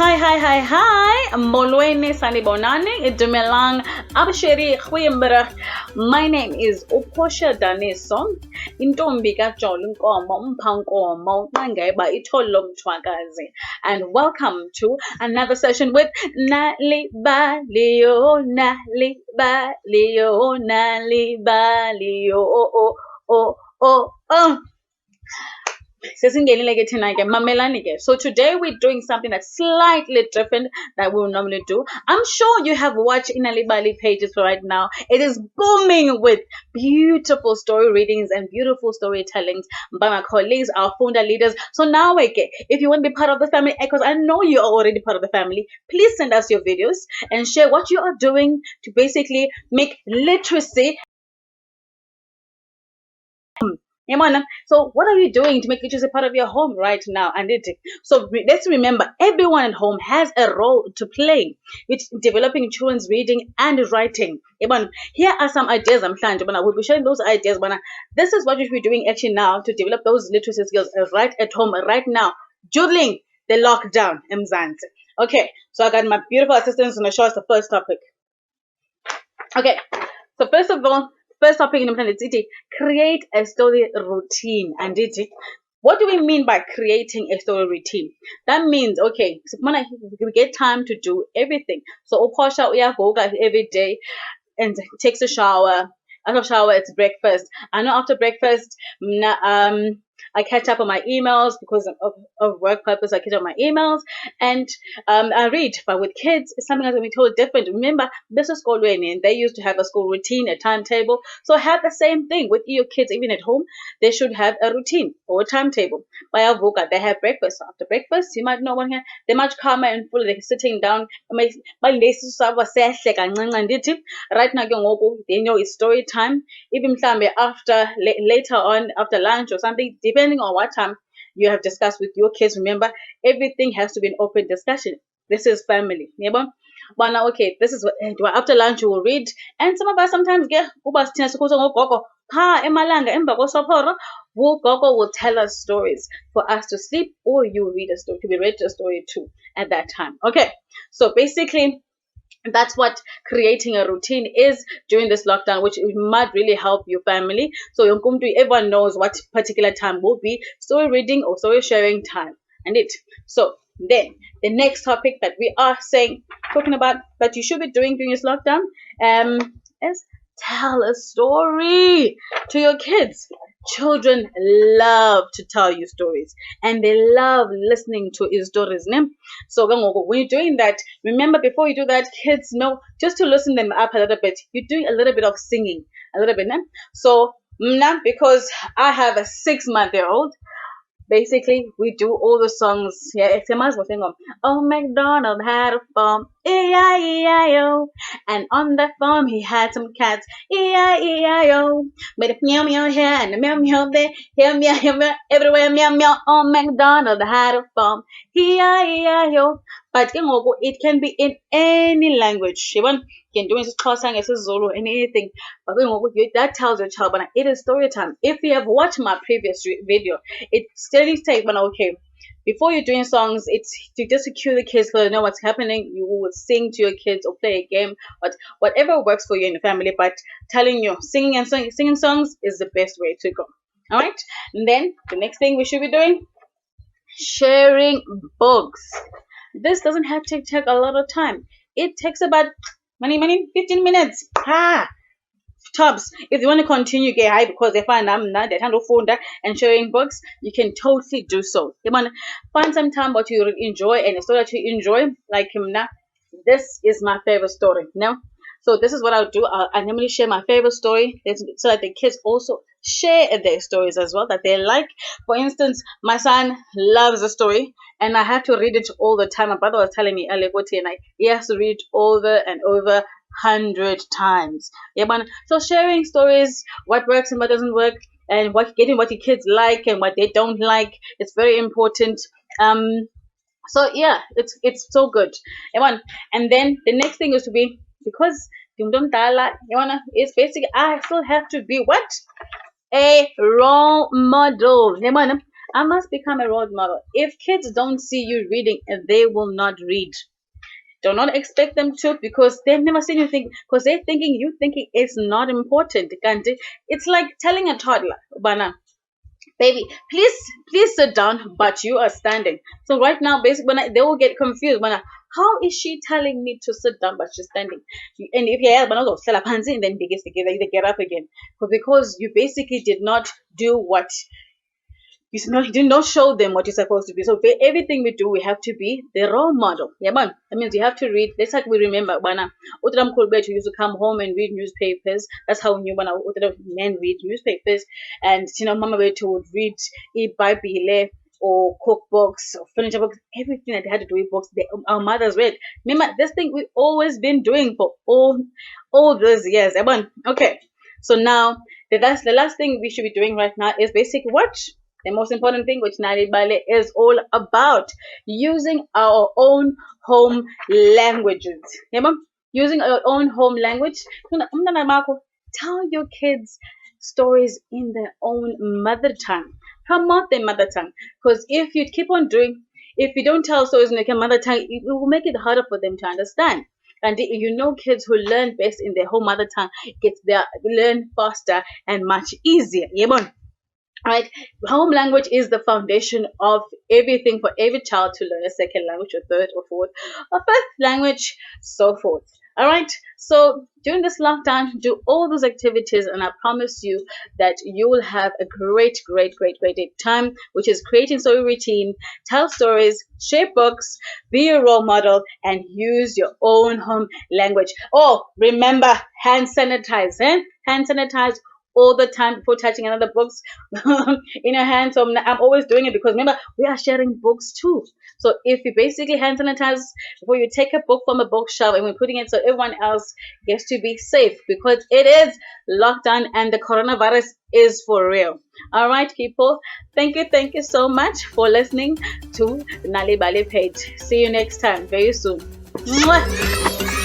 Hi. Molweni sanibonani, dumelang, absheri khwimbrah. My name is Portia Daniso. Intombi kajolo inkomo, umphankomo, nangeba itholo mthwakazi. And welcome to another session with Nali Balio, oh. So today we're doing something that's slightly different that we will normally do. I'm sure you have watched Inali Bali pages right now. It is booming with beautiful story readings and beautiful storytellings by my colleagues, our founder leaders. So now if you want to be part of the family, because I know you're already part of the family, please send us your videos and share what you are doing to basically make literacy. So what are you doing to make literacy part of your home right now? And let's remember, everyone at home has a role to play with developing children's reading and writing. Here are some ideas. We'll be sharing those ideas. This is what we should be doing actually now to develop those literacy skills right at home, right now, during the lockdown. Okay, so I got my beautiful assistants to show us the first topic. Okay, so first of all, first topic in the plan is create a story routine. And what do we mean by creating a story routine? That means, okay, so we get time to do everything. So Portia uyavuka every day and takes a shower. After shower, it's breakfast. I know after breakfast, I catch up on my emails because of work purpose. I catch up on my emails and I read. But with kids, it's something that's going to be totally different. Remember, this is school learning. They used to have a school routine, a timetable. So have the same thing with your kids, even at home. They should have a routine or a timetable. By Avuka, they have breakfast. After breakfast, you might know one here. They're much calmer and full. They're sitting down. Right now, they know it's story time. Even after later on, after lunch or something, depending on what time you have discussed with your kids. Remember, everything has to be an open discussion. This is family. But now, okay, this is what after lunch you will read, and some of us sometimes get gogo will tell us stories for us to sleep, or you read a story to be read a story too at that time. Okay, so basically that's what creating a routine is during this lockdown, which might really help your family. So everyone knows what particular time will be story reading or story sharing time. So then the next topic that we are talking about that you should be doing during this lockdown is tell a story to your kids. Children love to tell you stories and they love listening to his stories. So when you're doing that, remember before you do that, kids know just to loosen them up a little bit. You're doing a little bit of singing, a little bit. So because I have a 6-month-old, basically we do all the songs. It's a must thing of oh MacDonald had a farm, E-I-E-I-O, and on that farm he had some cats, E-I-E-I-O, made a meow meow here and a meow meow there, here meow everywhere meow meow. Oh MacDonald had a farm, E-I-E-I-O. But it can be in any language. You can do it in Zulu, anything. But that tells your child, but it is story time. If you have watched my previous video, it steady states, but okay, before you're doing songs, it's to just to cue the kids so they know what's happening. You would sing to your kids or play a game, but whatever works for you in the family. But telling you, singing songs is the best way to go. All right, and then the next thing we should be doing, sharing books. This doesn't have to take a lot of time. It takes about 15 minutes. Tops. If you want to continue get high because they find that they handle phone and sharing books, you can totally do so. You want to find some time what you enjoy and a story that you enjoy. Like this is my favorite story. So this is what I'll do. I normally share my favorite story so that the kids also share their stories as well that they like. For instance, my son loves a story and I have to read it all the time. My brother was telling me earlier, he has to read over and over 100 times. So sharing stories, what works and what doesn't work, and getting what your kids like and what they don't like, it's very important. So yeah, it's so good. And then the next thing is to be, because it's basically I still have to be what? A role model. I must become a role model. If kids don't see you reading, they will not read. Do not expect them to, because they've never seen you think, because they're thinking you thinking it's not important. It's like telling a toddler, Bana, baby, please sit down, but you are standing. So right now, basically, they will get confused. How is she telling me to sit down but she's standing? And if you ask, and then they get up again. But because you basically did not do what you did not show them what you're supposed to be. So for everything we do, we have to be the role model. Yeah, man. That means you have to read. That's like we remember, Bana. Utram Kulbet used to come home and read newspapers. That's how we knew Bana Utram men read newspapers. And Mama Beto would read Bible or cookbooks or furniture books, everything that they had to do with books. Our mothers read. Remember, this thing we've always been doing for all those years. Yeah, man. Okay. So now the last thing we should be doing right now is basically what the most important thing, which Nali Bale is all about, using our own home languages. Yeah, ma'am? Using our own home language. Tell your kids stories in their own mother tongue. Promote their mother tongue. Because if you don't tell stories in their mother tongue, it will make it harder for them to understand. And kids who learn best in their home mother tongue learn faster and much easier. Yeah, ma'am? Right, home language is the foundation of everything for every child to learn a second language or third or fourth or fifth language, so forth. All right, so during this lockdown, do all those activities, and I promise you that you will have a great time, which is creating story routine, tell stories, share books, be a role model, and use your own home language. Oh, remember, hand sanitize, hand sanitize all the time before touching another books in your hand. So I'm always doing it, because remember, we are sharing books too. So if you basically hand sanitize before you take a book from a bookshelf, and we're putting it so everyone else gets to be safe, because it is lockdown and the coronavirus is for real. All right, people. Thank you so much for listening to Nali Bali page. See you next time, very soon. Mwah!